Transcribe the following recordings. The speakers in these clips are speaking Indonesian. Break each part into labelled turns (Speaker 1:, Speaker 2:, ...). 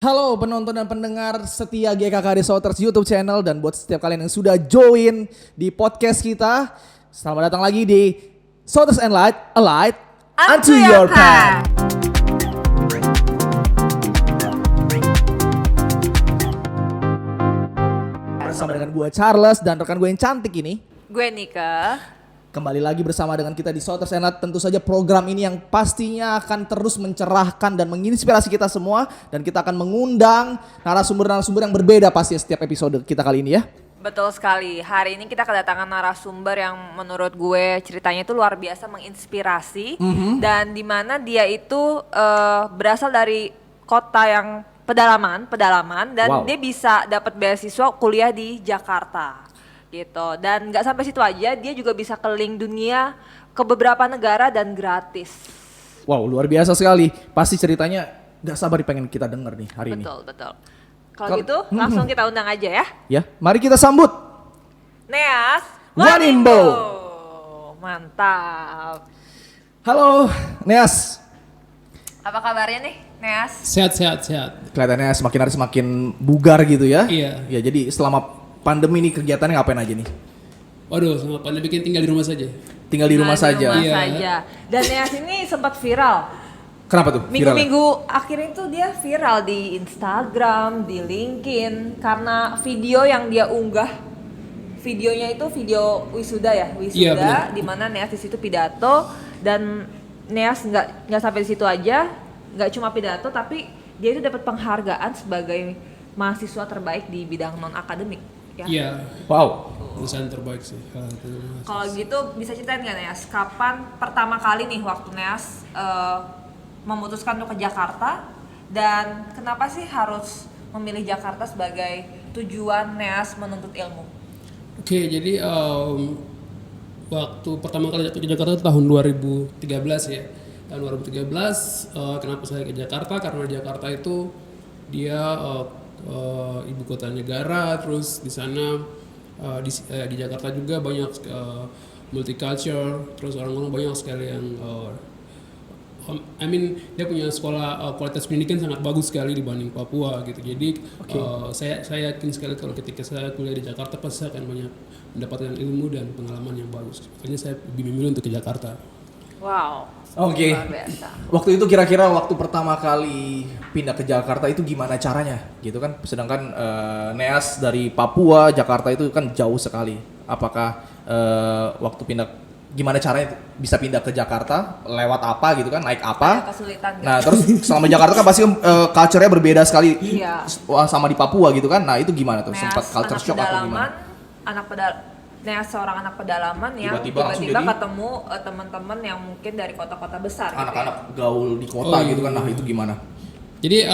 Speaker 1: Halo penonton dan pendengar setia GKKD Souters YouTube channel dan buat setiap kalian yang sudah join di podcast kita, selamat datang lagi di Souters and Light, a light unto your path. Bersama dengan gue Charles dan rekan gue yang cantik ini.
Speaker 2: Gue Nika.
Speaker 1: Kembali lagi bersama dengan kita di Souters and Light. Tentu saja program ini yang pastinya akan terus mencerahkan dan menginspirasi kita semua. Dan kita akan mengundang narasumber-narasumber yang berbeda pasti setiap episode kita kali ini ya.
Speaker 2: Betul sekali. Hari ini kita kedatangan narasumber yang menurut gue ceritanya itu luar biasa menginspirasi. Dan dimana dia itu berasal dari kota yang pedalaman dan dia bisa dapat beasiswa kuliah di Jakarta. Gitu. Dan nggak sampai situ aja, dia juga bisa keliling dunia ke beberapa negara dan gratis.
Speaker 1: Wow, luar biasa sekali. Pasti ceritanya nggak sabar pengen kita denger nih hari ini.
Speaker 2: Betul. Kalau gitu langsung kita undang aja ya.
Speaker 1: Ya, mari kita sambut
Speaker 2: Neas
Speaker 1: Wanimbo.
Speaker 2: Mantap.
Speaker 1: Halo, Neas.
Speaker 2: Apa kabarnya nih, Neas?
Speaker 3: Sehat.
Speaker 1: Kelihatannya semakin hari semakin bugar gitu ya.
Speaker 3: Iya.
Speaker 1: Ya, jadi selama pandemi ini kegiatannya ngapain aja nih?
Speaker 3: Waduh, sama pandemi kan tinggal di rumah saja.
Speaker 1: Tinggal di rumah saja.
Speaker 3: Iya.
Speaker 2: Saja. Dan Neas ini sempat viral.
Speaker 1: Kenapa tuh?
Speaker 2: Minggu-minggu akhirnya itu dia viral di Instagram, di LinkedIn karena video yang dia unggah. Videonya itu video wisuda ya,
Speaker 3: Iya,
Speaker 2: di mana Neas di situ pidato dan Neas nggak sampai di situ aja, nggak cuma pidato tapi dia itu dapat penghargaan sebagai mahasiswa terbaik di bidang non akademik. Ya.
Speaker 3: Iya.
Speaker 1: Wow.
Speaker 3: Lulusan terbaik sih.
Speaker 2: Kalau gitu bisa ceritain nggak Neas, kapan pertama kali nih waktu Neas memutuskan untuk ke Jakarta dan kenapa sih harus memilih Jakarta sebagai tujuan Neas menuntut ilmu?
Speaker 3: Oke, jadi waktu pertama kali ke Jakarta itu tahun 2013 ya. Tahun 2013, kenapa saya ke Jakarta? Karena Jakarta itu dia ibu kota negara, terus di sana di Jakarta juga banyak multicultural, terus orang-orang banyak sekali yang dia punya sekolah kualitas pendidikan sangat bagus sekali dibanding Papua gitu. Jadi saya yakin sekali kalau ketika saya kuliah di Jakarta pasti saya akan banyak mendapatkan ilmu dan pengalaman yang bagus. Makanya saya lebih memilih untuk ke Jakarta.
Speaker 2: Wow.
Speaker 1: Oke.
Speaker 2: Luar biasa.
Speaker 1: Waktu itu kira-kira waktu pertama kali pindah ke Jakarta itu gimana caranya gitu kan? Sedangkan Neas dari Papua, Jakarta itu kan jauh sekali. Apakah waktu pindah gimana caranya bisa pindah ke Jakarta? Lewat apa gitu kan? Naik apa?
Speaker 2: Ada kesulitan gitu.
Speaker 1: Nah, terus selama Jakarta kan pasti culture-nya berbeda sekali.
Speaker 2: Iya.
Speaker 1: Sama di Papua gitu kan. Nah, itu gimana tuh?
Speaker 2: Neas,
Speaker 1: Sempat culture shock atau gimana?
Speaker 2: Neas seorang anak pedalaman yang tiba-tiba ketemu teman-teman yang mungkin dari kota-kota besar
Speaker 1: anak-anak
Speaker 2: gitu ya.
Speaker 1: gaul di kota gitu kan. Nah, itu gimana?
Speaker 3: Jadi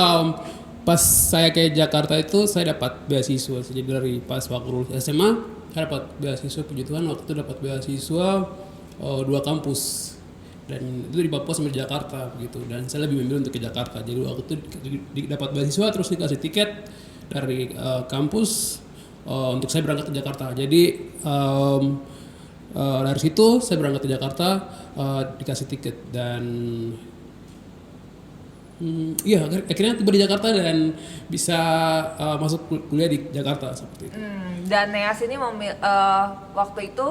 Speaker 3: pas saya ke Jakarta itu saya dapat beasiswa. Jadi dari pas waktu lulus SMA saya dapat beasiswa, puji Tuhan waktu itu dapat beasiswa 2 kampus. Dan itu di Papua sama di Jakarta gitu. Dan saya lebih memilih untuk ke Jakarta. Jadi waktu itu dapat beasiswa terus dikasih tiket dari kampus untuk saya berangkat ke Jakarta. Jadi dari situ saya berangkat ke Jakarta, dikasih tiket dan akhirnya tiba di Jakarta dan bisa masuk kuliah di Jakarta seperti itu.
Speaker 2: Dan Neas ini waktu itu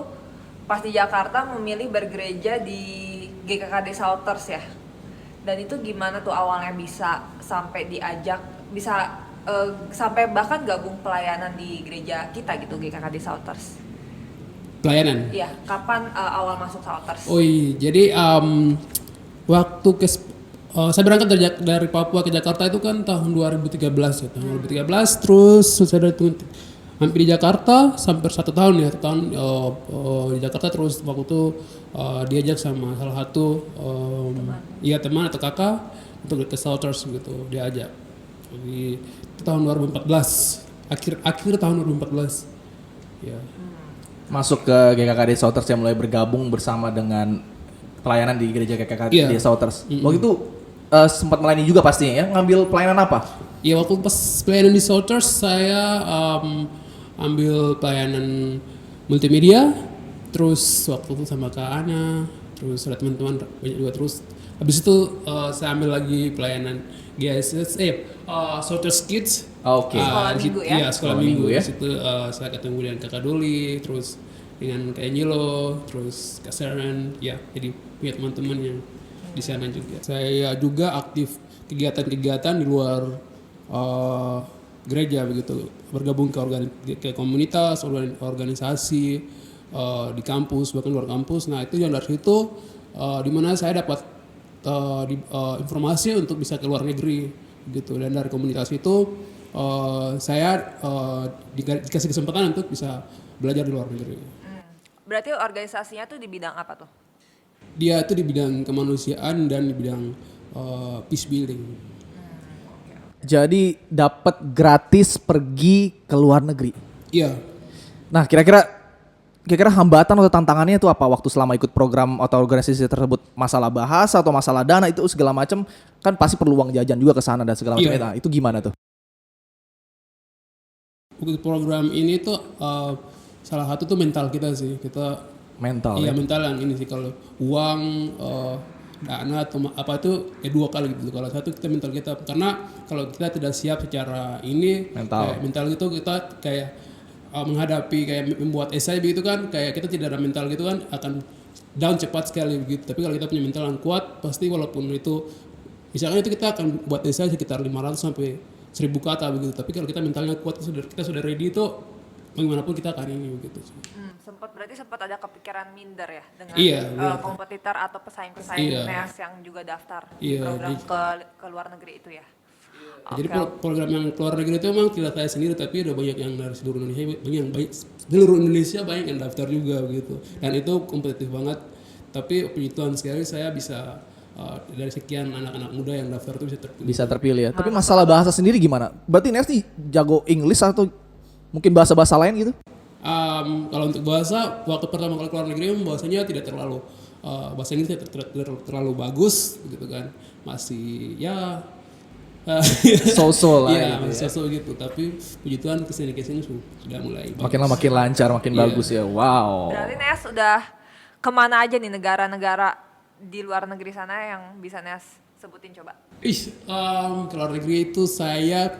Speaker 2: pas di Jakarta memilih bergereja di GKKD Souters ya. Dan itu gimana tuh awalnya bisa sampai diajak, bisa sampai bahkan gabung pelayanan di gereja kita gitu, GKKD Souters.
Speaker 3: Pelayanan?
Speaker 2: Iya, kapan awal masuk Souters?
Speaker 3: Oh iya, jadi waktu saya berangkat dari Papua ke Jakarta itu kan tahun 2013 ya, tahun 2013 terus saya hampir di Jakarta sampai 1 tahun ya, 1 tahun di Jakarta terus waktu itu diajak sama salah satu teman atau kakak untuk ke Souters gitu, diajak. Jadi itu tahun 2014, akhir tahun 2014. Ya.
Speaker 1: Masuk ke GKKD Souters yang mulai bergabung bersama dengan pelayanan di gereja GKKD Souters. Waktu itu sempat melayani juga pastinya ya, ngambil pelayanan apa?
Speaker 3: Ya waktu pas pelayanan di Souters saya ambil pelayanan multimedia, terus waktu itu sama Kak Ana, terus ada teman-teman banyak juga, terus Habis itu saya ambil lagi pelayanan GSS, Shorters Kids.
Speaker 1: Oke.
Speaker 2: Sekolah
Speaker 3: di situ-
Speaker 2: minggu ya?
Speaker 3: Iya, sekolah
Speaker 1: Sekolah
Speaker 3: minggu
Speaker 1: minggu ya.
Speaker 3: Di situ saya ketemu dengan Kakak Doli, terus dengan Kak Angelo, terus Kak Saren, ya jadi punya teman-teman yang di sana juga. Saya juga aktif kegiatan-kegiatan di luar gereja begitu, bergabung ke komunitas, organisasi di kampus, bahkan luar kampus. Nah itu yang dari situ di mana saya dapat informasi untuk bisa ke luar negeri gitu, dan dari komunitas itu saya dikasih kesempatan untuk bisa belajar di luar negeri.
Speaker 2: Berarti organisasinya tuh di bidang apa tuh?
Speaker 3: Dia itu di bidang kemanusiaan dan di bidang peace building.
Speaker 1: Jadi dapat gratis pergi ke luar negeri.
Speaker 3: Iya.
Speaker 1: Nah, kira-kira hambatan atau tantangannya itu apa waktu selama ikut program atau organisasi tersebut? Masalah bahasa atau masalah dana itu segala macam, kan pasti perlu uang jajan juga ke sana dan segala macam.
Speaker 3: Iya.
Speaker 1: Nah, itu gimana tuh?
Speaker 3: Untuk program ini tuh salah satu tuh mental kita sih. Kita
Speaker 1: Mental
Speaker 3: iya
Speaker 1: ya.
Speaker 3: mental yang ini sih, kalau uang dana atau apa itu dua kali gitu. Kalau satu kita mental kita, karena kalau kita tidak siap secara ini
Speaker 1: Mental.
Speaker 3: kayak mental gitu, kita kayak menghadapi kayak membuat esai begitu kan, kayak kita tidak ada mental gitu kan akan down cepat sekali begitu. Tapi kalau kita punya mental yang kuat, pasti walaupun itu misalnya itu kita akan buat esai sekitar 500 sampai 1000 kata begitu. Tapi kalau kita mentalnya kuat, kita sudah ready itu bagaimanapun kita akan ini begitu.
Speaker 2: Berarti sempat ada kepikiran minder ya dengan
Speaker 3: Iya, benar.
Speaker 2: kompetitor atau pesaing-pesaing
Speaker 3: Iya.
Speaker 2: NEAS yang juga daftar
Speaker 3: Iya,
Speaker 2: program ke luar negeri itu ya.
Speaker 3: Jadi program yang keluar negeri itu memang tidak saya sendiri, tapi ada banyak yang dari seluruh Indonesia banyak yang daftar juga begitu. Dan itu kompetitif banget. Tapi puji Tuhan sekali saya bisa dari sekian anak-anak muda yang daftar itu bisa terpilih.
Speaker 1: Bisa terpilih ya. Tapi masalah bahasa sendiri gimana? Berarti Nes nih jago English atau mungkin bahasa-bahasa lain gitu?
Speaker 3: Kalau untuk bahasa, waktu pertama kali keluar negeri bahasanya tidak terlalu bahasa Inggris tidak terlalu bagus gitu kan, masih ya
Speaker 1: So-so lah
Speaker 3: iya,
Speaker 1: gitu
Speaker 3: masih
Speaker 1: ya.
Speaker 3: so gitu. Tapi puji Tuhan kesini sudah mulai bagus.
Speaker 1: Makin lama makin lancar, makin
Speaker 3: Iya.
Speaker 1: bagus ya. Wow.
Speaker 2: Berarti NEAS udah kemana aja nih negara-negara di luar negeri sana yang bisa NEAS sebutin coba?
Speaker 3: Keluar negeri itu saya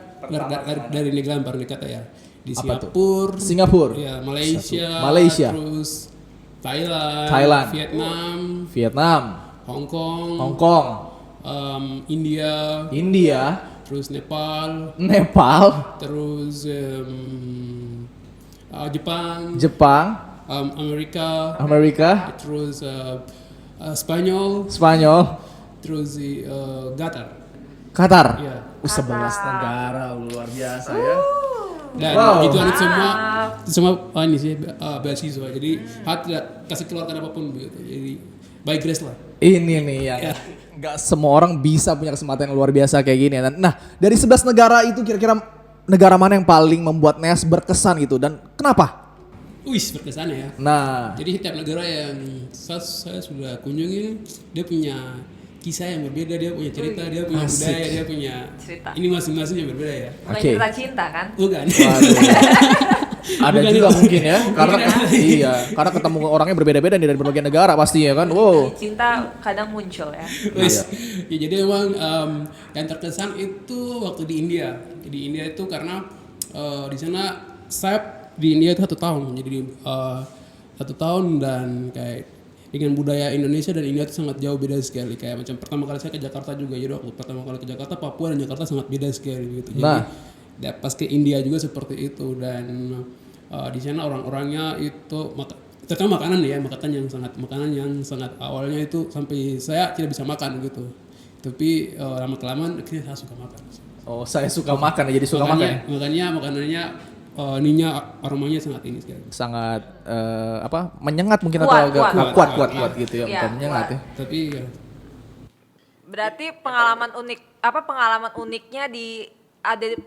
Speaker 3: dari negara yang paling dekat ya, di
Speaker 1: Apa tuh?
Speaker 3: Singapura,
Speaker 1: Singapura.
Speaker 3: ya, Malaysia,
Speaker 1: Malaysia.
Speaker 3: terus Thailand,
Speaker 1: Thailand.
Speaker 3: Vietnam,
Speaker 1: Hong
Speaker 3: Hong Kong,
Speaker 1: Kong,
Speaker 3: India, terus Nepal, terus Jepang,
Speaker 1: Amerika,
Speaker 3: terus Spanyol, terus
Speaker 1: Qatar.
Speaker 3: Iya.
Speaker 1: 11 negara luar biasa ya.
Speaker 3: Dan
Speaker 1: Wow.
Speaker 3: itu semua ini sih beasiswa. Jadi tidak kasih keluarkan apapun begitu. Jadi by grace lah.
Speaker 1: Ini nih yang nggak semua orang bisa punya kesempatan yang luar biasa kayak gini. Nah, dari 11 negara itu kira-kira negara mana yang paling membuat Nes berkesan gitu dan kenapa?
Speaker 3: Berkesan ya.
Speaker 1: Nah,
Speaker 3: Jadi setiap negara yang saya sudah kunjungi, dia punya kisah yang berbeda, dia punya cerita, dia punya
Speaker 1: Asik.
Speaker 3: budaya, dia punya
Speaker 2: Cerita.
Speaker 3: ini masing-masing yang berbeda ya.
Speaker 2: Bukan
Speaker 1: Oke.
Speaker 2: cerita cinta kan?
Speaker 3: Bukan.
Speaker 1: waduh. Ada
Speaker 3: Bukan
Speaker 1: juga
Speaker 3: itu.
Speaker 1: mungkin ya, karena
Speaker 3: Bukan.
Speaker 1: iya, karena ketemu orangnya berbeda-beda nih dari berbagai negara pastinya kan. Wow.
Speaker 2: Cinta kadang muncul ya.
Speaker 3: Wes, ya jadi emang yang terkesan itu waktu di India. Di India itu karena di sana saya di India itu 1 tahun. Jadi 1 tahun dan kayak dengan budaya Indonesia dan India itu sangat jauh beda sekali. Kayak macam pertama kali saya ke Jakarta juga. Jadi waktu pertama kali ke Jakarta, Papua dan Jakarta sangat beda sekali gitu. Jadi
Speaker 1: Nah.
Speaker 3: pas ke India juga seperti itu, dan di sana orang-orangnya itu terutama makanan yang sangat awalnya itu sampai saya tidak bisa makan gitu. Tapi lama kelamaan akhirnya saya suka makan.
Speaker 1: Oh, saya suka makan ya, jadi suka makan. Ya?
Speaker 3: Makanya makanannya ininya aromanya sangat ini sekali.
Speaker 1: Sangat menyengat mungkin
Speaker 2: Kuat,
Speaker 1: atau agak
Speaker 2: kuat.
Speaker 1: kuat gitu ya,
Speaker 2: Iya,
Speaker 1: bukan menyengat
Speaker 2: kuat.
Speaker 1: ya.
Speaker 3: Tapi ya,
Speaker 2: Berarti pengalaman uniknya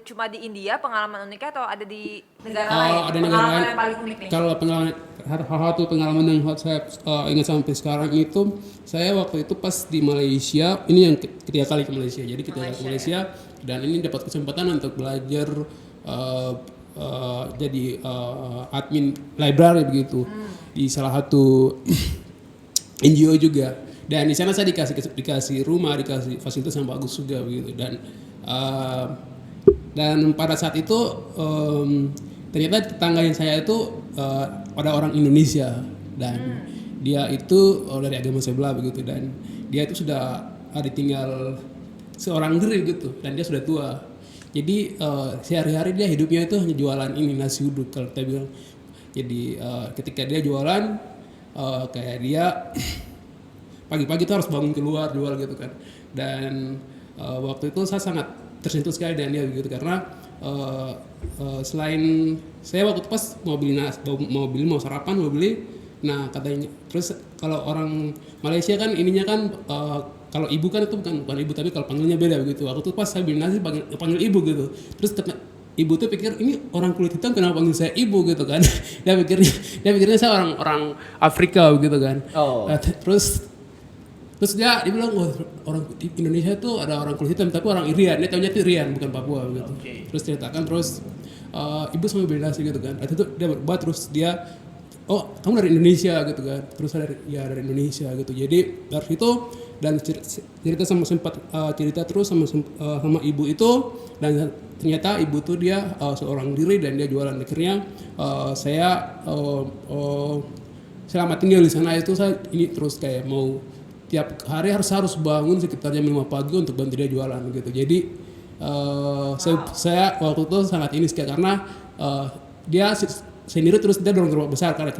Speaker 2: cuma di India pengalaman uniknya atau ada di negara lain?
Speaker 3: ada negara
Speaker 2: Pengalaman
Speaker 3: lain.
Speaker 2: yang paling unik nih.
Speaker 3: Kalau satu pengalaman yang saya ingat sampai sekarang itu, saya waktu itu pas di Malaysia, ini yang ketiga kali ke Malaysia. Jadi ketiga kali ke Malaysia, dan ini dapat kesempatan untuk belajar jadi admin library begitu di salah satu NGO juga. Dan di sana saya dikasih rumah, dikasih fasilitas yang bagus juga begitu. Dan pada saat itu ternyata tetangga saya itu ada orang Indonesia dan dia itu dari agama sebelah begitu, dan dia itu sudah ditinggal seorang diri gitu, dan dia sudah tua. Jadi sehari-hari dia hidupnya itu hanya jualan ini, nasi uduk kalau kita bilang. Jadi ketika dia jualan kayak dia pagi-pagi tuh harus bangun keluar jual gitu kan. Dan waktu itu saya sangat tersentuh sekali dengan dia begitu, karena selain saya waktu itu pas mau sarapan mau beli, nah katanya terus kalau orang Malaysia kan ininya kan kalau ibu kan itu bukan ibu, tapi kalau panggilnya beda begitu. Waktu itu pas saya beli nasi panggil ibu gitu, terus ibu tuh pikir ini orang kulit hitam kenapa panggil saya ibu gitu kan. dia pikirnya saya orang Afrika gitu kan. Terus dia bilang, oh, orang Indonesia tuh ada orang kulit hitam tapi orang Irian, dia tahunya itu Irian bukan Papua gitu. Terus ceritakan ibu sama beli nasi gitu kan. Itu dia berubah, terus dia, oh kamu dari Indonesia gitu kan. Terus saya dari Indonesia gitu. Jadi dari situ dan cerita cerita terus sama ibu itu, dan ternyata ibu tuh dia seorang diri dan dia jualan. Akhirnya saya selama tinggal di sana itu saya ini terus kayak mau tiap hari harus bangun sekitar jam 5 pagi untuk bantu dia jualan gitu. Jadi saya waktu itu sangat ini sekali, karena dia sendiri terus dia dorong gerobak besar, karena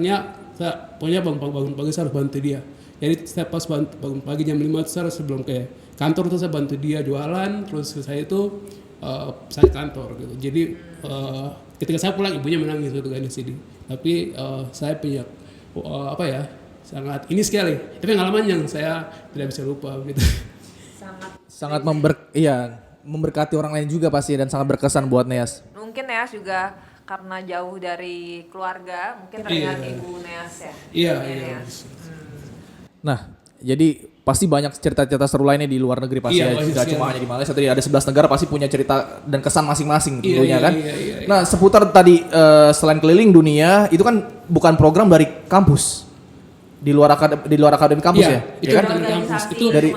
Speaker 3: saya pokoknya bangun pagi saya harus bantu dia. Jadi saya pas bangun pagi jam 5 itu saya sebelum ke kantor tuh saya bantu dia jualan, terus saya itu saya kantor gitu. Jadi ketika saya pulang ibunya menangis gitu kan di sini. Tapi saya punya sangat ini sekali, tapi pengalaman yang saya tidak bisa lupa gitu.
Speaker 1: Sangat memberkati orang lain juga pasti, dan sangat berkesan buat Neas.
Speaker 2: Mungkin Neas juga karena jauh dari keluarga, mungkin teringat ibu Neas ya.
Speaker 3: Iya.
Speaker 1: Nah, jadi pasti banyak cerita-cerita seru lainnya di luar negeri pasti ya. Tidak cuma hanya di Malaysia, tadi ada 11 negara pasti punya cerita dan kesan masing-masing tentunya kan. Iya. Nah, seputar tadi selain keliling dunia, itu kan bukan program dari kampus. Di luar akademi kampus ya?
Speaker 3: Itu
Speaker 1: kan?
Speaker 3: dari kampus, itu dari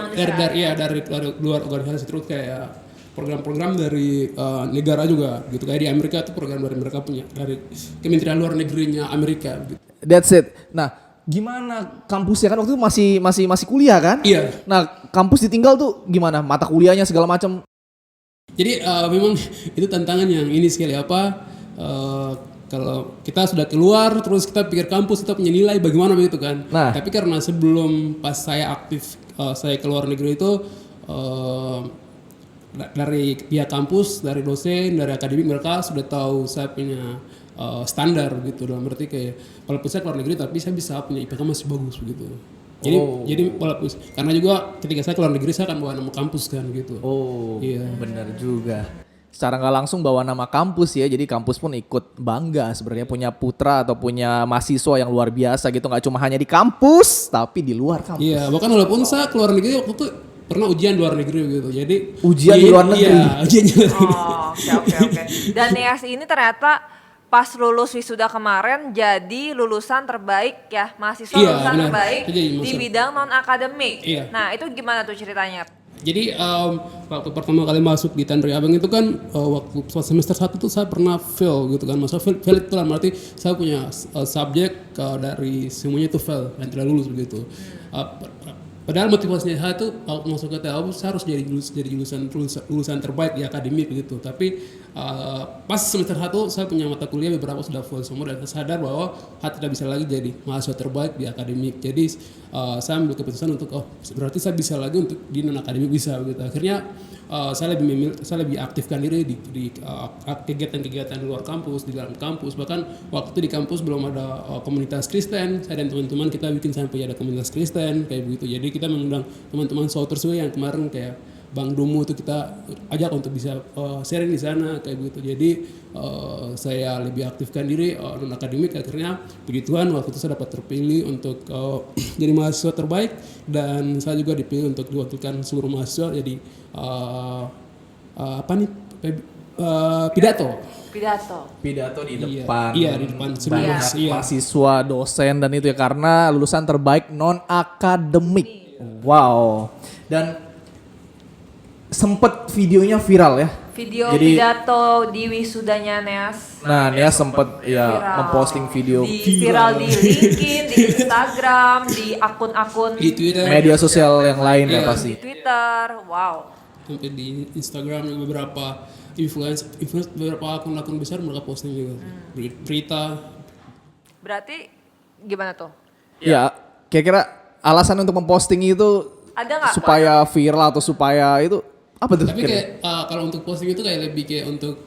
Speaker 3: luar organisasi, terus kayak program-program dari negara juga gitu. Kayak di Amerika itu program dari mereka punya, dari Kementerian Luar Negerinya Amerika gitu.
Speaker 1: That's it. Nah, gimana kampusnya kan waktu itu masih kuliah kan?
Speaker 3: Iya.
Speaker 1: Nah, kampus ditinggal tuh gimana? Mata kuliahnya segala macam.
Speaker 3: Jadi memang itu tantangan yang ini sekali kalau kita sudah keluar terus kita pikir kampus kita punya nilai bagaimana begitu kan.
Speaker 1: Nah.
Speaker 3: Tapi karena sebelum pas saya aktif saya keluar negeri itu dari pihak kampus, dari dosen, dari akademik mereka sudah tahu saya punya standar gitu, dalam arti kayak walaupun saya keluar negeri tapi saya bisa punya IPK masih bagus begitu. Jadi walaupun karena juga ketika saya keluar negeri saya akan bawa nama kampus kan gitu. Iya.
Speaker 1: Benar juga. Secara nggak langsung bawa nama kampus ya, jadi kampus pun ikut bangga sebenarnya punya putra atau punya mahasiswa yang luar biasa gitu, nggak cuma hanya di kampus tapi di luar kampus.
Speaker 3: Iya, bahkan walaupun saya keluar negeri waktu itu pernah ujian luar negeri gitu, jadi
Speaker 1: ujian di luar negeri.
Speaker 3: Iya, ujian di luar negeri.
Speaker 2: Oke. Dan Neas ini ternyata pas lulus wisuda kemarin jadi lulusan terbaik ya, mahasiswa lulusan
Speaker 3: benar.
Speaker 2: terbaik
Speaker 3: Jadi,
Speaker 2: di bidang non akademik.
Speaker 3: Iya.
Speaker 2: Nah itu gimana tuh ceritanya?
Speaker 3: Jadi waktu pertama kali masuk di Tanri Abang itu kan waktu semester 1 tuh saya pernah fail gitu kan. Maksudnya fail itu lah berarti saya punya subjek dari semuanya itu fail dan tidak lulus begitu. Padahal motivasinya saya tuh masuk ke TAU saya harus jadi lulusan terbaik di akademik begitu. Tapi pas semester 1 saya punya mata kuliah beberapa sudah full semua, dan saya sadar bahwa saya tidak bisa lagi jadi mahasiswa terbaik di akademik. Jadi saya ambil keputusan untuk berarti saya bisa lagi untuk di non akademik bisa begitu. Akhirnya saya lebih aktifkan diri di kegiatan-kegiatan di luar kampus, di dalam kampus. Bahkan waktu di kampus belum ada komunitas Kristen, saya dan teman-teman kita bikin sampai ada komunitas Kristen kayak begitu. Jadi kita mengundang teman-teman Souters yang kemarin kayak Bang Domo itu kita ajak untuk bisa sharing di sana kayak begitu. Jadi saya lebih aktifkan diri non akademik. Akhirnya puji Tuhan waktu itu saya dapat terpilih untuk jadi mahasiswa terbaik, dan saya juga dipilih untuk diwakilkan seluruh mahasiswa jadi pidato
Speaker 1: di depan.
Speaker 3: Iya, di depan semua
Speaker 1: mahasiswa, dosen dan itu ya, karena lulusan terbaik non akademik. Wow. Dan sempet videonya viral ya.
Speaker 2: Video
Speaker 1: Jadi-
Speaker 2: pidato di wisudanya Neas.
Speaker 1: Nah, Nia sempet ya
Speaker 2: Viral.
Speaker 1: memposting video
Speaker 2: Viral di LinkedIn, di Instagram, di akun-akun
Speaker 3: Di Twitter,
Speaker 1: media sosial yang lain ya
Speaker 3: Iya.
Speaker 1: pasti.
Speaker 2: di Twitter. Wow.
Speaker 3: sampai di Instagram beberapa influencer beberapa akun-akun besar mereka posting juga. Berita.
Speaker 2: Berarti gimana tuh?
Speaker 1: Ya, kira-kira alasan untuk memposting itu
Speaker 2: Ada nggak?
Speaker 1: supaya viral atau supaya itu apa tuh?
Speaker 3: Tapi
Speaker 1: kira-kira?
Speaker 3: kayak kalau untuk posting itu kayak lebih kayak untuk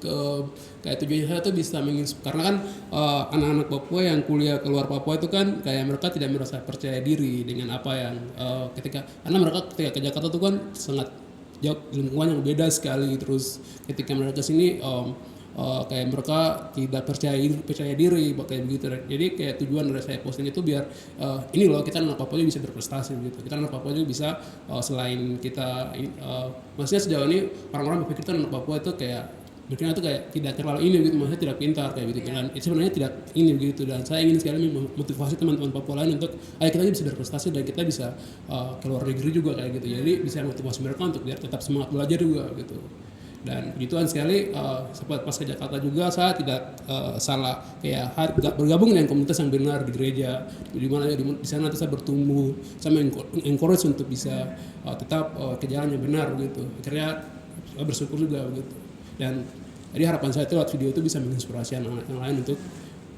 Speaker 3: kayak tujuannya saya tuh bisa karena kan anak-anak Papua yang kuliah keluar Papua itu kan kayak mereka tidak merasa percaya diri dengan apa yang karena mereka ketika ke Jakarta tuh kan sangat jauh lingkungan yang beda sekali, terus ketika mereka ke sini kayak mereka tidak percaya diri kayak begitu. Jadi kayak tujuan dari saya posting itu biar ini loh, kita anak Papua juga bisa berprestasi gitu. Kita anak Papua juga bisa selain kita maksudnya sejauh ini orang-orang berpikir tuh anak Papua itu kayak berkira itu kayak tidak terlalu ini gitu, maksudnya tidak pintar kayak gitu. Dan itu sebenarnya tidak ini gitu, dan saya ingin sekali memotivasi teman-teman Papua lain untuk ayo kita bisa berprestasi dan kita bisa keluar negeri juga kayak gitu. Jadi bisa motivasi mereka untuk biar tetap semangat belajar juga gitu. Dan begituan sekali pas ke Jakarta juga saya tidak salah kayak bergabung dengan komunitas yang benar di gereja, di mana di sana nanti saya bertumbuh, saya encourage untuk bisa tetap ke jalan yang benar gitu. Akhirnya saya bersyukur juga gitu. Dan jadi harapan saya itu lewat video itu bisa menginspirasi anak-anak yang lain untuk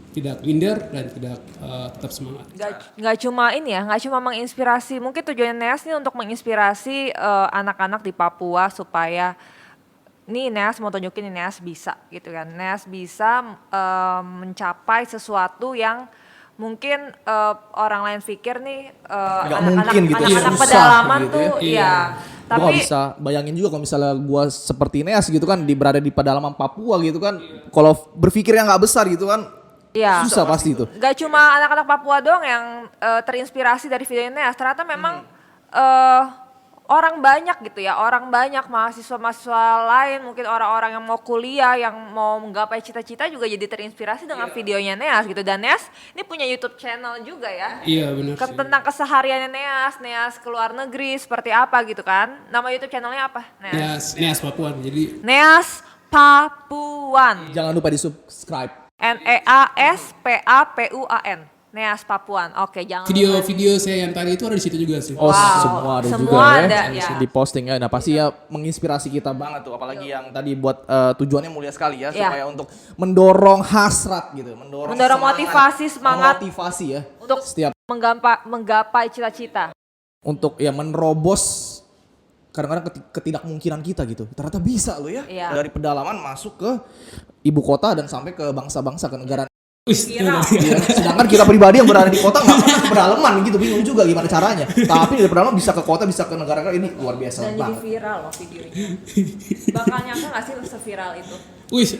Speaker 3: tidak minder dan tidak tetap semangat.
Speaker 2: Nggak cuma ini ya, nggak cuma menginspirasi. Mungkin tujuannya Neas ini untuk menginspirasi anak-anak di Papua supaya nih Neas mau tunjukin nih Neas bisa gitu kan. Neas bisa mencapai sesuatu yang mungkin orang lain pikir nih
Speaker 1: Nggak
Speaker 2: anak-anak
Speaker 1: mungkin gitu,
Speaker 2: anak-anak
Speaker 1: susah
Speaker 2: pedalaman
Speaker 1: gitu
Speaker 2: tuh
Speaker 1: ya.
Speaker 2: ya.
Speaker 1: Gua
Speaker 2: Tapi
Speaker 1: nggak bisa bayangin juga kalau misalnya gua seperti Neas gitu kan, berada di pedalaman Papua gitu kan. Kalau berpikir yang nggak besar gitu kan,
Speaker 2: ya,
Speaker 1: susah pasti itu.
Speaker 2: gak cuma anak-anak Papua doang yang terinspirasi dari video ini. Ternyata memang orang banyak gitu ya, orang banyak mahasiswa-mahasiswa lain, mungkin orang-orang yang mau kuliah, yang mau menggapai cita-cita juga jadi terinspirasi dengan videonya Neas gitu. Dan Neas ini punya YouTube channel juga ya.
Speaker 3: Iya benar sih.
Speaker 2: Tentang kesehariannya Neas keluar negeri seperti apa gitu kan. Nama YouTube channelnya apa?
Speaker 3: Neas Papuan. Jadi
Speaker 2: Neas Papuan.
Speaker 1: Jangan lupa di subscribe.
Speaker 2: Neaspapuan. Neas Papuan. Oke, jangan lupa.
Speaker 3: video saya yang tadi itu ada di situ juga sih.
Speaker 1: Oh,
Speaker 2: Wow,
Speaker 1: semua ada
Speaker 2: semua
Speaker 1: juga
Speaker 2: ada,
Speaker 1: ya.
Speaker 2: ya.
Speaker 1: Di posting ya. Nah, pasti ya menginspirasi kita banget tuh, apalagi yang tadi buat tujuannya mulia sekali ya,
Speaker 2: Ya.
Speaker 1: supaya untuk mendorong hasrat gitu, mendorong
Speaker 2: Motivasi, semangat.
Speaker 1: motivasi ya.
Speaker 2: Untuk
Speaker 1: Setiap
Speaker 2: menggapai cita-cita.
Speaker 1: untuk ya menerobos kadang-kadang ketidakmungkinan kita gitu. Ternyata bisa loh ya.
Speaker 2: Iya.
Speaker 1: Dari pedalaman masuk ke ibu kota dan sampai ke bangsa-bangsa, ke negara.
Speaker 2: Viral.
Speaker 1: Iya. Sedangkan kita pribadi yang berada di kota nggak pernah ke pedalaman gitu, bingung juga gimana caranya. Tapi dari pedalaman bisa ke kota, bisa ke negara ini luar biasa
Speaker 2: Dan jadi
Speaker 1: banget.
Speaker 2: viral loh videonya. Bakal nyangka gak sih seviral itu?
Speaker 3: Wih,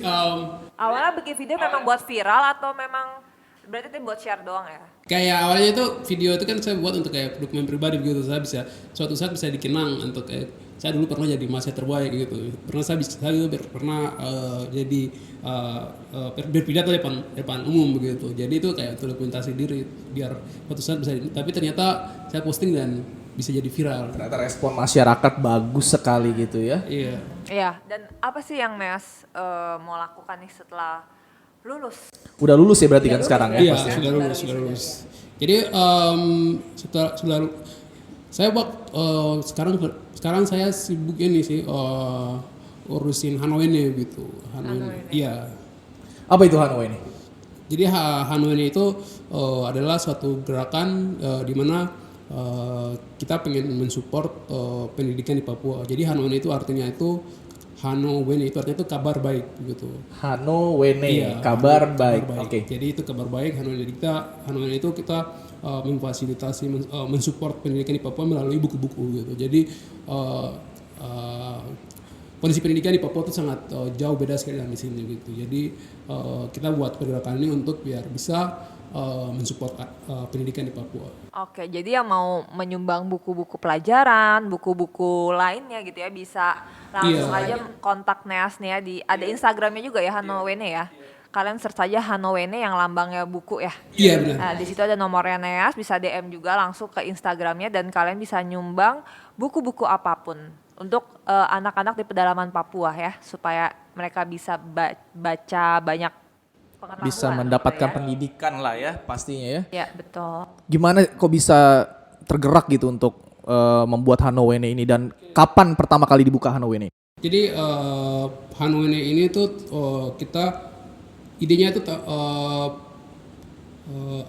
Speaker 2: Awalnya bikin video memang buat viral atau memang berarti itu buat share doang ya?
Speaker 3: kayak awalnya itu video itu kan saya buat untuk kayak dokumen pribadi begitu, saya bisa suatu saat bisa dikenang untuk saya dulu pernah jadi mahasiswa terbaik gitu, pernah jadi berpidato depan umum begitu, jadi itu kayak untuk dokumentasi diri biar suatu saat bisa, tapi ternyata saya posting dan bisa jadi viral.
Speaker 1: Ternyata respon masyarakat bagus sekali gitu ya.
Speaker 3: Iya.
Speaker 2: Iya, dan apa sih yang Neas mau lakukan nih setelah lulus?
Speaker 1: Udah lulus ya berarti kan sekarang ya?
Speaker 3: Iya,
Speaker 1: pasti ya?
Speaker 3: sudah lulus. Jadi sudah saya sekarang saya sibuk ini sih urusin Hanoi ini gitu. Hanoi. Iya.
Speaker 1: Apa itu Hanoi ini?
Speaker 3: Jadi Hanoi ini itu adalah suatu gerakan di mana kita pengen mensupport pendidikan di Papua. Jadi Hanoi itu artinya itu Hanowene itu artinya itu kabar baik gitu.
Speaker 1: Hanowene,
Speaker 3: Iya,
Speaker 1: kabar baik. Oke.
Speaker 3: Jadi itu kabar baik. Hanowene itu kita memfasilitasi, mensupport pendidikan di Papua melalui buku-buku gitu. Jadi kondisi pendidikan di Papua itu sangat jauh beda sekali dengan di sini gitu. Jadi kita buat pergerakan ini untuk biar bisa mensupport pendidikan di Papua.
Speaker 2: Oke, jadi yang mau menyumbang buku-buku pelajaran, buku-buku lainnya gitu ya, bisa langsung
Speaker 3: Iya.
Speaker 2: aja kontak Neas nih ya, ada Instagramnya juga ya, Hanowene ya. kalian search saja Hanowene yang lambangnya buku ya.
Speaker 3: Iya benar.
Speaker 2: Nah, di situ ada nomornya Neas, bisa DM juga langsung ke Instagramnya dan kalian bisa nyumbang buku-buku apapun untuk anak-anak di pedalaman Papua ya, supaya mereka bisa baca banyak pengetahuan.
Speaker 1: Bisa mendapatkan pendidikan lah ya pastinya ya.
Speaker 2: Ya, betul.
Speaker 1: Gimana kok bisa tergerak gitu untuk membuat Hanowene ini dan kapan pertama kali dibuka Hanowene?
Speaker 3: Jadi Hanowene ini tuh kita idenya itu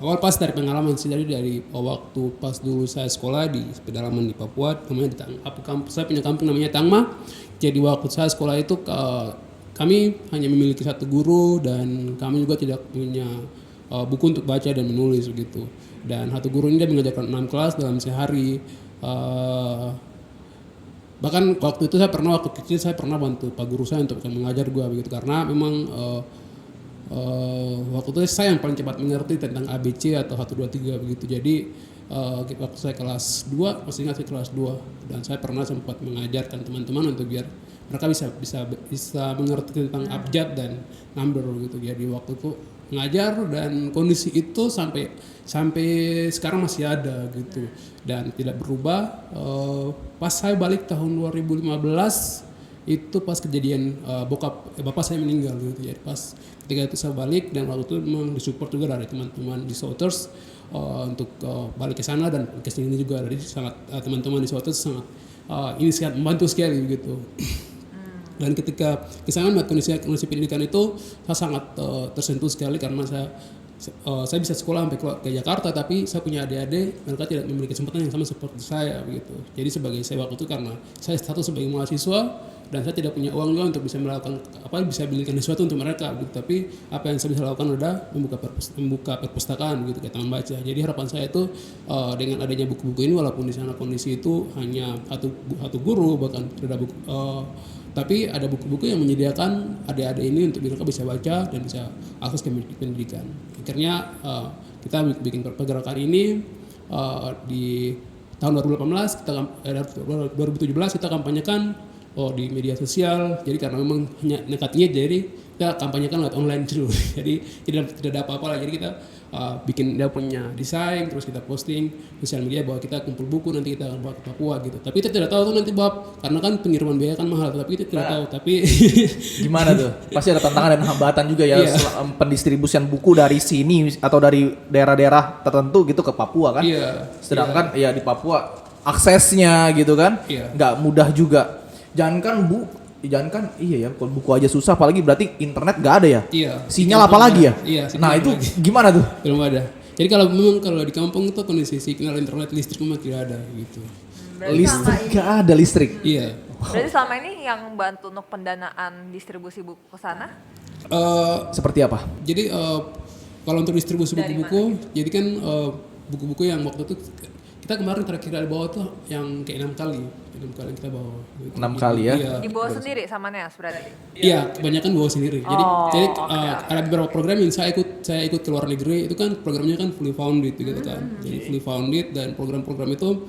Speaker 3: awal pas dari pengalaman sih, dari waktu pas dulu saya sekolah di pedalaman di Papua, namanya saya punya kampung namanya Tangma. Jadi waktu saya sekolah itu kami hanya memiliki satu guru dan kami juga tidak punya buku untuk baca dan menulis begitu. Dan satu guru ini dia mengajarkan 6 kelas dalam sehari. Bahkan waktu itu waktu kecil saya pernah bantu pak guru saya untuk mengajar gua begitu, karena memang waktu itu saya yang paling cepat mengerti tentang ABC atau 1, 2, 3 begitu. Jadi waktu saya kelas 2, masih ingat saya kelas 2, dan saya pernah sempat mengajarkan teman-teman untuk biar mereka bisa mengerti tentang abjad dan number gitu. Jadi waktu itu mengajar dan kondisi itu sampai sekarang masih ada gitu dan tidak berubah. Pas saya balik tahun 2015 itu pas kejadian bapak saya meninggal gitu. Jadi pas ketika itu saya balik, dan waktu itu memang disupport juga dari teman-teman di Souters untuk balik ke sana dan ke sini juga. Jadi sangat teman-teman di Souters sangat ini sangat membantu sekali gitu. Dan ketika kesana melihat kondisi pendidikan itu, saya sangat tersentuh sekali karena saya bisa sekolah sampai ke Jakarta, tapi saya punya adik-adik, mereka tidak memiliki kesempatan yang sama seperti saya begitu. Jadi sebagai saya waktu itu, karena saya status sebagai mahasiswa dan saya tidak punya uang juga untuk bisa melakukan bisa belikan sesuatu untuk mereka gitu. Tapi apa yang saya bisa lakukan adalah membuka perpustakaan gitu, kayak taman baca. Jadi harapan saya itu dengan adanya buku-buku ini, walaupun di sana kondisi itu hanya satu guru, bahkan tidak ada buku, tapi ada buku-buku yang menyediakan adik-adik ini untuk mereka bisa baca dan bisa akses ke pendidikan. Akhirnya kita bikin pergerakan ini di tahun 2018, 2017 kita kampanyekan di media sosial. Jadi karena memang hanya nekatnya, jadi kita kampanyekan lewat online dulu. Jadi tidak ada apa-apa lah. Jadi kita bikin, dia punya desain, terus kita posting sosial media bahwa kita kumpul buku, nanti kita akan bawa ke Papua gitu. Tapi kita tidak tahu tuh nanti karena kan pengiriman biaya kan mahal, tapi kita tidak tahu. Tapi
Speaker 1: gimana tuh? Pasti ada tantangan dan hambatan juga ya, pendistribusian buku dari sini atau dari daerah-daerah tertentu gitu ke Papua kan. Sedangkan ya di Papua aksesnya gitu kan nggak mudah juga. Jangankan iya ya, kalau buku aja susah, apalagi berarti internet nggak ada ya. Sinyal apa lagi ya? Nah itu gimana tuh?
Speaker 3: Belum ada. Jadi kalau di kampung itu kondisi sinyal internet, listrik memang tidak ada gitu.
Speaker 1: Listrik nggak ada listrik.
Speaker 3: Iya.
Speaker 2: Berarti selama ini yang bantu untuk pendanaan distribusi buku ke sana?
Speaker 1: Seperti apa?
Speaker 3: Jadi kalau untuk distribusi buku-buku, jadi kan buku-buku yang waktu itu kita kemarin terakhir ada bawa tuh yang kayak 6 kali kita bawa.
Speaker 1: 6 kali ya?
Speaker 3: Iya.
Speaker 2: Dibawa sendiri sama Neas berarti?
Speaker 3: Iya, kebanyakan bawa sendiri. Jadi ada beberapa program yang saya ikut ke luar negeri, itu kan programnya kan fully funded gitu kan. Jadi fully funded, dan program-program itu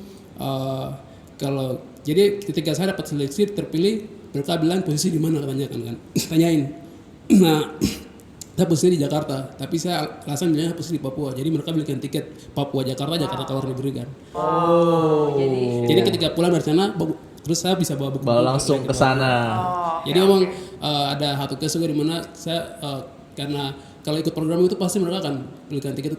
Speaker 3: jadi ketika saya dapat seleksi terpilih, mereka bilang posisi di mana, tanyain. Nah, saya posisi di Jakarta, tapi saya alasan bilangnya posisi di Papua. Jadi mereka belikan tiket Papua Jakarta ke luar negeri kan. Jadi ketika pulang dari sana, terus saya bisa bawa buku
Speaker 1: langsung ke sana.
Speaker 3: Jadi memang ada satu case juga di mana saya karena kalau ikut program itu pasti mereka akan belikan tiket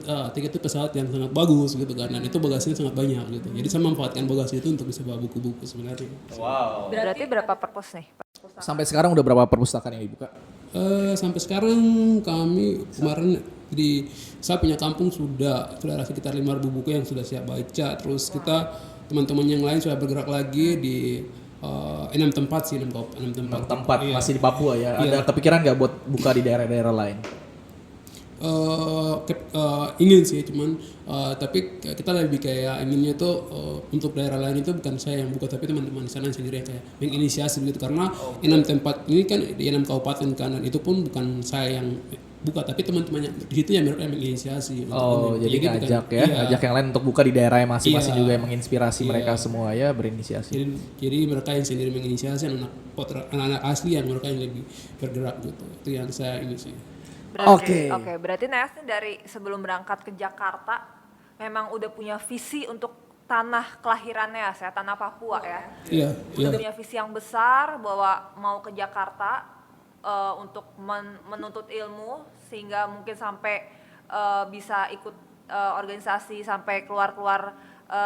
Speaker 3: itu pesawat yang sangat bagus gitu kan, dan itu bagasinya sangat banyak gitu. Jadi saya memanfaatkan bagasi itu untuk bisa bawa buku-buku sebenarnya.
Speaker 2: Wow. Berarti berapa perpus nih?
Speaker 1: Sampai sekarang udah berapa perpustakaan yang dibuka?
Speaker 3: Sampai sekarang kami kemarin saya punya kampung sudah ada sekitar 5.000 buku yang sudah siap baca. Terus kita teman-teman yang lain sudah bergerak lagi di 6 tempat sih, 6 tempat.
Speaker 1: Iya. Masih di Papua ya. Ada kepikiran nggak buat buka di daerah-daerah lain?
Speaker 3: Ingin sih, cuman tapi kita lebih kayak inginnya itu untuk daerah lain itu bukan saya yang buka, tapi teman-teman di sana sendiri yang kayak menginisiasi begitu, karena 6 tempat ini kan di 6 kabupaten kan, dan itu pun bukan saya yang buka, tapi teman-temannya di situ yang mereka yang menginisiasi.
Speaker 1: Jadi ngajak ngajak yang lain untuk buka di daerah yang masing-masing juga yang menginspirasi mereka semua ya berinisiasi.
Speaker 3: Jadi mereka yang sendiri menginisiasi, anak-anak asli yang mereka yang lebih bergerak gitu. Itu yang saya ini sih.
Speaker 1: Oke.
Speaker 2: Oke, berarti Neas nih dari sebelum berangkat ke Jakarta memang udah punya visi untuk tanah kelahirannya ya, tanah Papua ya.
Speaker 3: Iya, iya.
Speaker 2: Udah punya visi yang besar bahwa mau ke Jakarta untuk menuntut ilmu sehingga mungkin sampai bisa ikut organisasi sampai keluar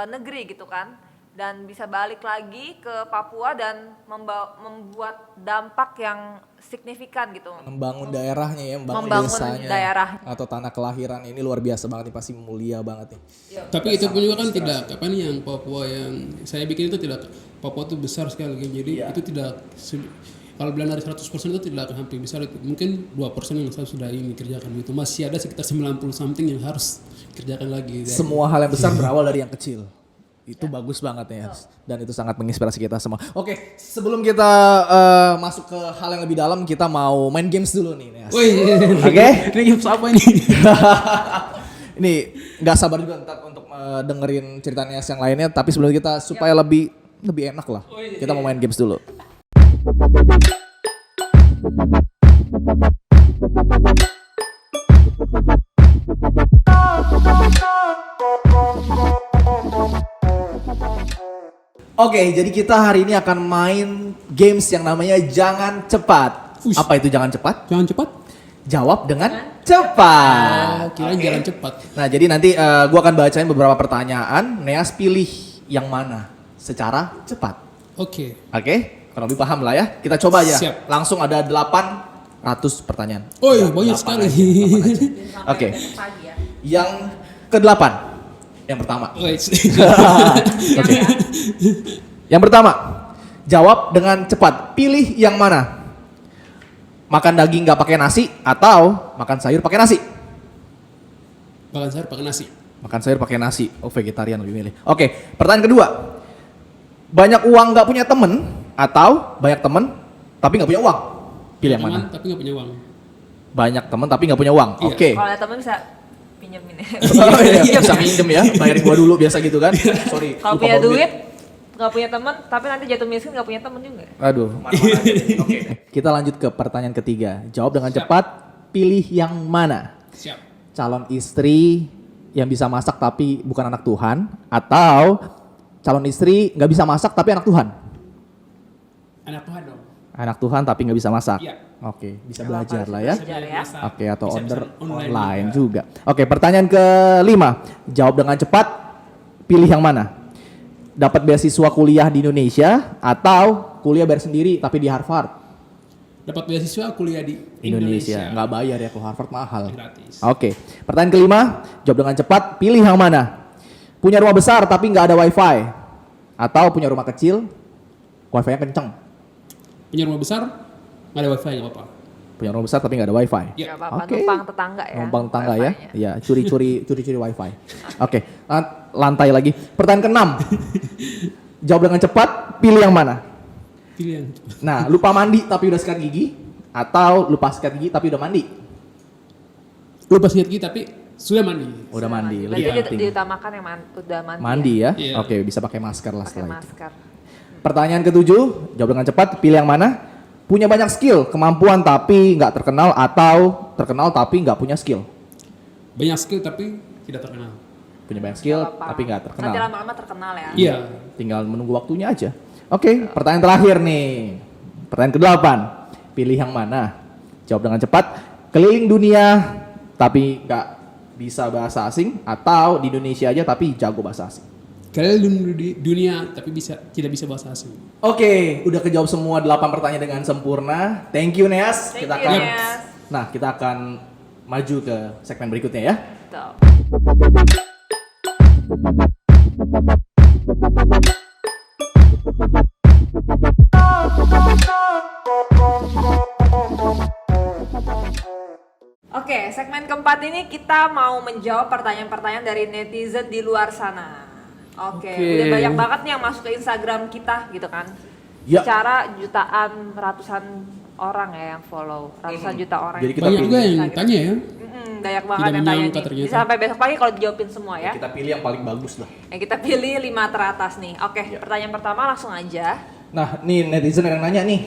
Speaker 2: negeri gitu kan. Dan bisa balik lagi ke Papua dan membuat dampak yang signifikan gitu.
Speaker 1: Membangun daerahnya ya,
Speaker 2: Membangun
Speaker 1: desanya
Speaker 2: daerah.
Speaker 1: atau tanah kelahiran ini luar biasa banget nih, pasti mulia banget nih.
Speaker 3: Tapi itu pun juga kan tidak apa nih yang Papua yang saya bikin itu tidak, Papua itu besar sekali kan. Jadi itu tidak kalau bilang dari 100% itu tidak akan hampir besar, itu mungkin 2% yang saya sudah ini kerjakan itu. Masih ada sekitar 90 something yang harus kerjakan lagi.
Speaker 1: Semua hal yang besar berawal dari yang kecil. Itu bagus banget ya, dan itu sangat menginspirasi kita semua. Oke, sebelum kita masuk ke hal yang lebih dalam, kita mau main games dulu nih, Nes. Oke?
Speaker 3: Ini games apa ini?
Speaker 1: Ini nggak sabar juga untuk dengerin cerita Nes yang lainnya, tapi sebelum kita supaya lebih enak lah, kita mau main games dulu. Oke, jadi kita hari ini akan main games yang namanya Jangan Cepat.
Speaker 3: Ush.
Speaker 1: Apa itu Jangan Cepat?
Speaker 3: Jangan cepat.
Speaker 1: Jawab dengan cepat.
Speaker 3: Kirain jalan cepat.
Speaker 1: Nah, jadi nanti gua akan bacain beberapa pertanyaan. Neas pilih yang mana secara cepat.
Speaker 3: Oke.
Speaker 1: Oke? Kalau lebih paham lah ya. Kita coba aja.
Speaker 3: Siap.
Speaker 1: Langsung ada 800 pertanyaan.
Speaker 3: Oh
Speaker 1: Ya,
Speaker 3: banyak
Speaker 1: 8
Speaker 3: sekali.
Speaker 1: aja. Oke.
Speaker 2: Pagi ya.
Speaker 1: Yang ke-8. Yang pertama.
Speaker 3: Wait.
Speaker 1: Oke. Yang pertama, jawab dengan cepat. Pilih yang mana? Makan daging nggak pakai nasi atau makan sayur pakai nasi?
Speaker 3: Makan sayur pakai nasi.
Speaker 1: Makan sayur pakai nasi. Oh, vegetarian lebih milih. Oke, pertanyaan kedua. Banyak uang nggak punya temen atau banyak temen tapi nggak punya uang? Pilih yang mana?
Speaker 3: Teman, tapi nggak punya uang.
Speaker 1: Banyak temen tapi nggak punya uang.
Speaker 3: Iya.
Speaker 1: Oke.
Speaker 2: Kalau ada teman bisa pinjemin ya.
Speaker 1: Oh iya, bisa minjem ya. Bayarin gua dulu biasa gitu kan. Sorry.
Speaker 2: Kalau
Speaker 1: lupa
Speaker 2: punya
Speaker 1: bawa
Speaker 2: duit nggak punya teman, tapi nanti jatuh miskin nggak punya teman juga.
Speaker 1: Aduh, mana-mana aja deh. Oke. Kita lanjut ke pertanyaan ketiga. Jawab dengan cepat, pilih yang mana?
Speaker 3: Siap.
Speaker 1: Calon istri yang bisa masak tapi bukan anak Tuhan, atau calon istri nggak bisa masak tapi anak Tuhan?
Speaker 3: Anak Tuhan dong.
Speaker 1: Anak Tuhan tapi nggak bisa masak.
Speaker 3: Iya.
Speaker 1: Oke, bisa belajar lah ya.
Speaker 2: Belajar ya.
Speaker 1: Oke, atau
Speaker 3: Bisa
Speaker 1: order
Speaker 3: online
Speaker 1: online juga. Oke, pertanyaan kelima. Jawab dengan cepat, pilih yang mana? Dapat beasiswa kuliah di Indonesia atau kuliah bayar sendiri tapi di Harvard?
Speaker 3: Dapat beasiswa kuliah di
Speaker 1: Indonesia. Nggak bayar ya, kalau Harvard mahal.
Speaker 3: Gratis.
Speaker 1: Oke, pertanyaan kelima. Jawab dengan cepat, pilih yang mana? Punya rumah besar tapi nggak ada wifi? Atau punya rumah kecil, wifi-nya kenceng?
Speaker 3: Punya rumah besar, nggak ada wifi nggak apa-apa.
Speaker 1: Punya rumah besar tapi nggak ada wifi?
Speaker 3: Iya.
Speaker 2: Nggak apa-apa,
Speaker 1: Oke.
Speaker 2: numpang tetangga ya.
Speaker 1: Numpang tetangga ya?
Speaker 2: wifi-nya.
Speaker 1: Iya, curi-curi wifi. Oke, lantai lagi. Pertanyaan keenam. Jawab dengan cepat, pilih yang mana?
Speaker 3: Pilih yang
Speaker 1: Nah, lupa mandi tapi udah sikat gigi, atau lupa sikat gigi tapi udah mandi?
Speaker 3: lupa sikat gigi tapi sudah mandi.
Speaker 1: Udah mandi,
Speaker 2: Berarti
Speaker 1: lebih penting.
Speaker 2: diutamakan yang udah mandi.
Speaker 1: Mandi ya?
Speaker 3: Iya.
Speaker 1: Oke, bisa pakai masker lah
Speaker 2: Pakai
Speaker 1: setelah itu.
Speaker 2: masker.
Speaker 1: Pertanyaan ketujuh, jawab dengan cepat, pilih yang mana? Punya banyak skill, kemampuan tapi nggak terkenal, atau terkenal tapi nggak punya skill?
Speaker 3: Banyak skill tapi tidak terkenal.
Speaker 1: Punya banyak skill
Speaker 2: Nggak apa-apa.
Speaker 1: tapi nggak terkenal.
Speaker 2: Nanti lama-lama terkenal ya.
Speaker 3: Iya.
Speaker 1: Tinggal menunggu waktunya aja. Oke, pertanyaan terakhir nih. Pertanyaan ke-8. Pilih yang mana? Jawab dengan cepat. Keliling dunia tapi nggak bisa bahasa asing, atau di Indonesia aja tapi jago bahasa asing?
Speaker 3: Kalian di dunia tapi tidak bisa bahasa asing.
Speaker 1: Oke, udah kejawab semua 8 pertanyaan dengan sempurna. Thank you Neas.
Speaker 2: Thank
Speaker 1: kita
Speaker 2: you,
Speaker 1: akan
Speaker 2: Neas.
Speaker 1: Nah, kita akan maju ke segmen berikutnya ya.
Speaker 2: Tuh. Oke, segmen keempat ini kita mau menjawab pertanyaan-pertanyaan dari netizen di luar sana. Oke,
Speaker 1: Oke.
Speaker 2: udah banyak banget nih yang masuk ke Instagram kita gitu kan.
Speaker 1: Ya.
Speaker 2: Secara jutaan, ratusan orang ya yang follow, ratusan juta orang.
Speaker 1: Jadi kita
Speaker 3: Banyak juga
Speaker 1: pilih,
Speaker 3: yang
Speaker 2: Instagram.
Speaker 3: tanya ya.
Speaker 2: Banyak banget
Speaker 3: Tidak
Speaker 2: yang tanya
Speaker 3: menyangka
Speaker 2: nih.
Speaker 3: ternyata.
Speaker 2: Bisa sampai besok pagi kalau dijawabin semua ya.
Speaker 1: kita pilih yang paling bagus lah.
Speaker 2: Yang kita pilih 5 teratas nih. Oke,
Speaker 1: Ya.
Speaker 2: pertanyaan pertama langsung aja.
Speaker 1: Nah, nih netizen yang nanya nih.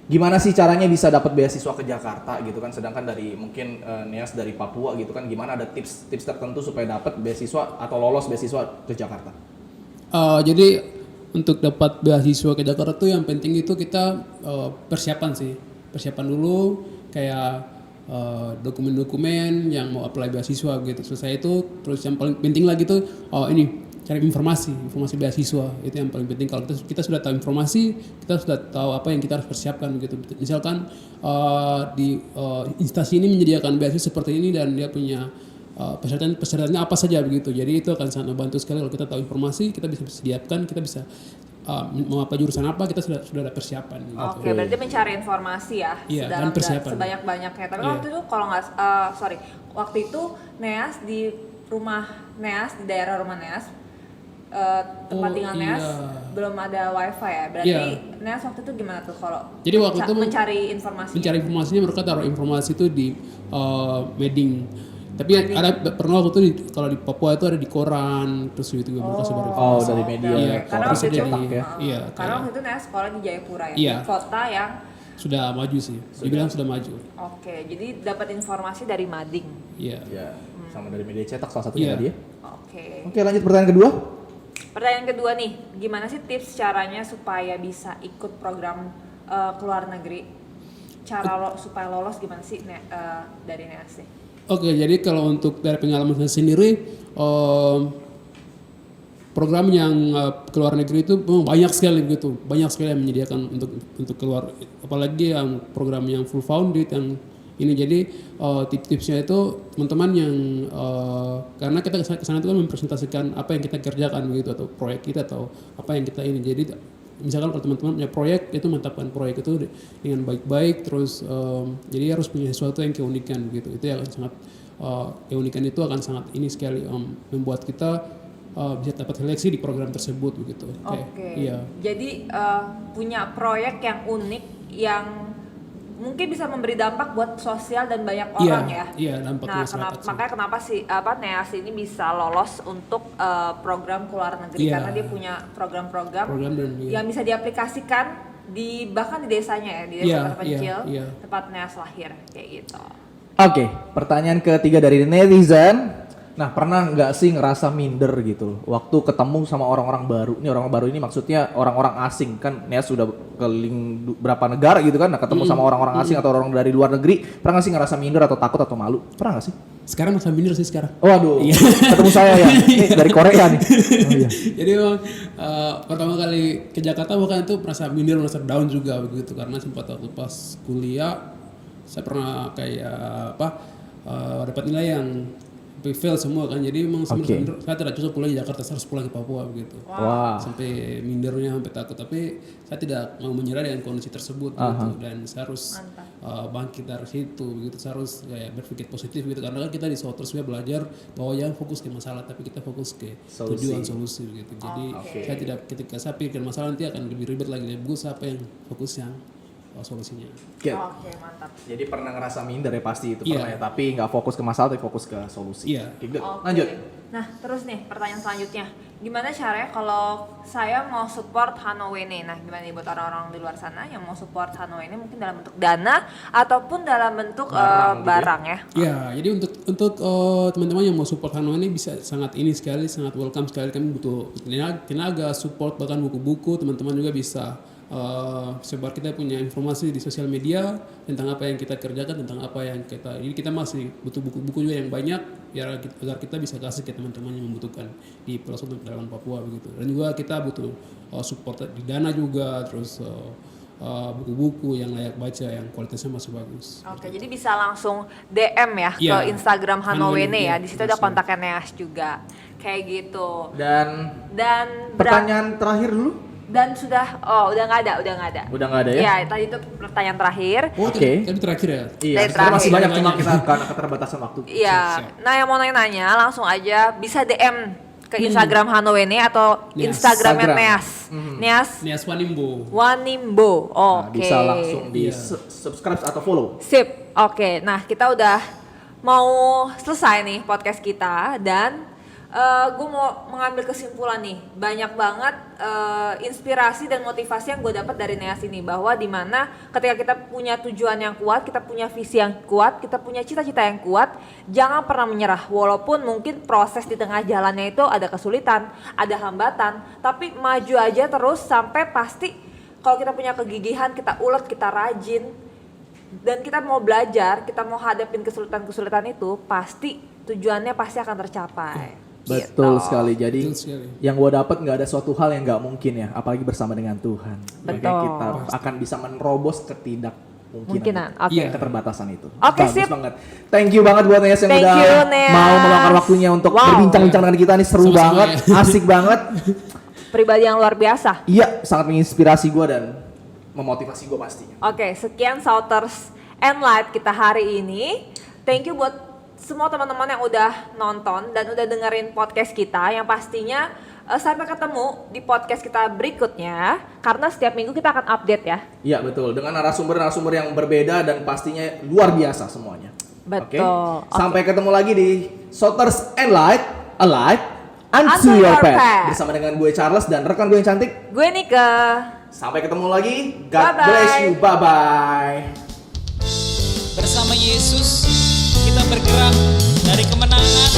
Speaker 1: Gimana sih caranya bisa dapat beasiswa ke Jakarta gitu kan, sedangkan dari mungkin Neas dari Papua gitu kan, gimana ada tips tertentu supaya dapat beasiswa atau lolos beasiswa ke Jakarta?
Speaker 3: Jadi untuk dapat beasiswa ke Jakarta tuh yang penting itu kita persiapan dulu kayak dokumen-dokumen yang mau apply beasiswa gitu. Selesai itu terus yang paling penting lagi tuh cari informasi beasiswa itu yang paling penting. Kalau kita sudah tahu informasi, kita sudah tahu apa yang kita harus persiapkan gitu. Misalkan di instansi ini menyediakan beasiswa seperti ini dan dia punya persyaratannya apa saja begitu. Jadi itu akan sangat membantu sekali kalau kita tahu informasi, kita bisa siapkan, kita bisa mau apa jurusan apa, kita sudah ada persiapan gitu.
Speaker 2: Oke, berarti mencari informasi ya,
Speaker 3: Iya, dan persiapan.
Speaker 2: sebanyak-banyaknya. Tapi waktu itu kalau nggak, waktu itu Neas di rumah Neas, di daerah rumah Neas, tempat tinggal Neas, belum ada wifi ya. Berarti Neas waktu itu gimana tuh kalau
Speaker 3: jadi waktu itu
Speaker 2: mencari informasi?
Speaker 3: Mencari informasinya mereka taruh informasi itu di Meding. Tapi pernah waktu itu kalau di Papua itu ada di koran, terus itu mereka sebar informasi.
Speaker 1: Dari media.
Speaker 3: Iya,
Speaker 2: Karena
Speaker 3: terus
Speaker 2: waktu itu,
Speaker 3: jadi
Speaker 2: karena waktu itu Neas sekolah di Jayapura ya,
Speaker 3: Iya.
Speaker 2: di kota yang
Speaker 3: sudah maju sih. Dibilang sudah maju.
Speaker 2: Oke, jadi dapat informasi dari Mading.
Speaker 3: Iya.
Speaker 1: Ya, sama dari media cetak salah satunya tadi ya. Oke, lanjut pertanyaan kedua.
Speaker 2: Pertanyaan kedua nih, gimana sih tips caranya supaya bisa ikut program ke luar negeri? Supaya lolos gimana sih dari Neas nih?
Speaker 3: Oke, jadi kalau untuk dari pengalaman saya sendiri, program yang ke luar negeri itu banyak sekali begitu, banyak sekali yang menyediakan untuk keluar, apalagi yang program yang full founded yang ini. Jadi tips-tipsnya itu teman-teman yang karena kita kesana itu kan mempresentasikan apa yang kita kerjakan begitu, atau proyek kita atau apa yang kita ini. Jadi misalkan kalau teman-teman punya proyek, itu mantapkan proyek itu dengan baik-baik, terus jadi harus punya sesuatu yang keunikan gitu. Itu yang sangat keunikan itu akan sangat ini sekali membuat kita bisa dapat seleksi di program tersebut begitu.
Speaker 2: Oke.
Speaker 3: Iya.
Speaker 2: Jadi punya proyek yang unik yang mungkin bisa memberi dampak buat sosial dan banyak orang ya.
Speaker 3: Iya, dampak
Speaker 2: Nah,
Speaker 3: masyarakat.
Speaker 2: makanya kenapa sih Neas ini bisa lolos untuk program ke luar negeri,
Speaker 3: Iya.
Speaker 2: karena dia punya program-program
Speaker 3: Program dan
Speaker 2: yang bisa diaplikasikan bahkan di desanya ya, di desa
Speaker 3: Iya,
Speaker 2: terpencil,
Speaker 3: iya.
Speaker 2: tempat Neas lahir kayak gitu.
Speaker 1: Oke, pertanyaan ketiga dari netizen. Nah, pernah nggak sih ngerasa minder gitu waktu ketemu sama orang-orang baru? Ini orang baru ini maksudnya orang-orang asing kan? Neas sudah keliling berapa negara gitu kan? Nah, ketemu sama orang-orang asing atau orang dari luar negeri, pernah nggak sih ngerasa minder atau takut atau malu? Pernah nggak sih?
Speaker 3: Sekarang masa minder sih sekarang.
Speaker 1: Waduh, ketemu saya ya, ini dari Korea nih. Oh, iya.
Speaker 3: Jadi memang pertama kali ke Jakarta bukan itu merasa minder, merasa down juga begitu, karena sempat waktu pas kuliah saya pernah kayak dapat nilai yang fail semua kan, jadi memang sebenarnya saya tidak cocok kuliah di Jakarta, saya harus pulang ke Papua begitu.
Speaker 1: Wah.
Speaker 3: Sampai mindernya, sampai takut, tapi saya tidak mau menyerah dengan kondisi tersebut gitu, dan saya harus bangkit dari situ begitu. Saya harus kayak berpikir positif gitu, karena kan kita di Souters juga belajar bahwa jangan fokus ke masalah, tapi kita fokus ke tujuan solusi gitu. Jadi saya tidak, ketika saya pikir masalah nanti akan lebih ribet lagi, lebih bagus apa yang fokus yang solusinya.
Speaker 2: Oke, mantap.
Speaker 1: Jadi pernah ngerasa minder ya pasti itu
Speaker 3: Iya.
Speaker 1: pernah ya, tapi nggak fokus ke masalah tapi fokus ke solusi.
Speaker 3: Iya.
Speaker 1: Oke, good.
Speaker 2: Oke.
Speaker 1: Lanjut.
Speaker 2: Nah, terus nih pertanyaan selanjutnya. Gimana caranya kalau saya mau support Hanowene? Nah, gimana nih buat orang-orang di luar sana yang mau support Hanowene, mungkin dalam bentuk dana ataupun dalam bentuk barang ya?
Speaker 3: Ya, jadi untuk teman-teman yang mau support Hanoi ini bisa sangat ini sekali, sangat welcome sekali. Kami butuh tenaga, support, bahkan buku-buku. Teman-teman juga bisa sebar, kita punya informasi di sosial media tentang apa yang kita kerjakan, tentang apa yang ini kita masih butuh buku-buku juga yang banyak agar kita bisa kasih ke teman-teman yang membutuhkan di pelosok pedalaman Papua begitu. Dan juga kita butuh support di dana juga, terus buku-buku yang layak baca yang kualitasnya masih bagus.
Speaker 2: Oke, jadi bisa langsung DM ya
Speaker 3: Iya.
Speaker 2: ke Instagram Hanowene ya.
Speaker 3: Iya,
Speaker 2: Di situ ada
Speaker 3: langsung.
Speaker 2: kontaknya Neas juga. Kayak gitu.
Speaker 1: Dan
Speaker 2: Dan
Speaker 1: pertanyaan terakhir dulu.
Speaker 2: dan sudah udah nggak ada.
Speaker 1: Udah nggak ada ya?
Speaker 2: Iya, tadi itu pertanyaan terakhir.
Speaker 3: Oh,
Speaker 1: Oke.
Speaker 3: tadi terakhir ya?
Speaker 1: Iya,
Speaker 2: Dari
Speaker 1: sebenarnya masih
Speaker 2: terakhir.
Speaker 1: banyak cuma kita karena keterbatasan waktu.
Speaker 2: Iya. Nah, yang mau nanya langsung aja bisa DM ke Instagram Hanowene atau
Speaker 3: Neas.
Speaker 2: Instagramnya
Speaker 1: Instagram.
Speaker 2: Neas. Neas
Speaker 3: Nias Wanimbo.
Speaker 2: Wanimbo.
Speaker 1: Nah,
Speaker 2: Oke.
Speaker 1: bisa langsung di
Speaker 3: Iya.
Speaker 1: subscribe atau follow.
Speaker 2: Sip. Oke. Nah, kita udah mau selesai nih podcast kita dan Gue mau mengambil kesimpulan nih, banyak banget inspirasi dan motivasi yang gue dapat dari Neas ini, bahwa dimana ketika kita punya tujuan yang kuat, kita punya visi yang kuat, kita punya cita-cita yang kuat, jangan pernah menyerah walaupun mungkin proses di tengah jalannya itu ada kesulitan, ada hambatan, tapi maju aja terus sampai pasti. Kalau kita punya kegigihan, kita ulet, kita rajin, dan kita mau belajar, kita mau hadapin kesulitan-kesulitan itu, pasti tujuannya pasti akan tercapai.
Speaker 1: Betul
Speaker 2: Gitu.
Speaker 1: sekali. Jadi
Speaker 3: Betul sekali.
Speaker 1: yang gue dapat nggak ada suatu hal yang nggak mungkin ya, apalagi bersama dengan Tuhan. Makanya
Speaker 2: Betul.
Speaker 1: kita akan bisa menerobos ketidakmungkinan,
Speaker 2: Oke.
Speaker 1: keterbatasan itu.
Speaker 2: Oke,
Speaker 1: Bagus
Speaker 2: sip.
Speaker 1: banget. Thank you banget buat Neas yang
Speaker 2: Thank
Speaker 1: udah
Speaker 2: you, Neas.
Speaker 1: mau meluangkan waktunya untuk
Speaker 2: Wow.
Speaker 1: berbincang-bincang dengan kita nih, seru
Speaker 3: Sama-sama
Speaker 1: banget, asik banget.
Speaker 2: Pribadi yang luar biasa.
Speaker 1: Iya, sangat menginspirasi gue dan memotivasi gue pastinya.
Speaker 2: Oke, sekian Shouters and Light kita hari ini. Thank you buat semua teman-teman yang udah nonton dan udah dengerin podcast kita, yang pastinya sampai ketemu di podcast kita berikutnya, karena setiap minggu kita akan update ya.
Speaker 1: Iya betul, dengan narasumber-narasumber yang berbeda dan pastinya luar biasa semuanya.
Speaker 2: Betul.
Speaker 1: Oke? Sampai ketemu lagi di Shouters and Light, a light unto
Speaker 2: Unto
Speaker 1: your
Speaker 2: your
Speaker 1: path.
Speaker 2: path.
Speaker 1: Bersama dengan gue Charles dan rekan gue yang cantik.
Speaker 2: Gue Nika.
Speaker 1: Sampai ketemu lagi. God
Speaker 2: Bye-bye.
Speaker 1: bless you. Bye-bye.
Speaker 4: Bersama Yesus kita bergerak dari kemenangan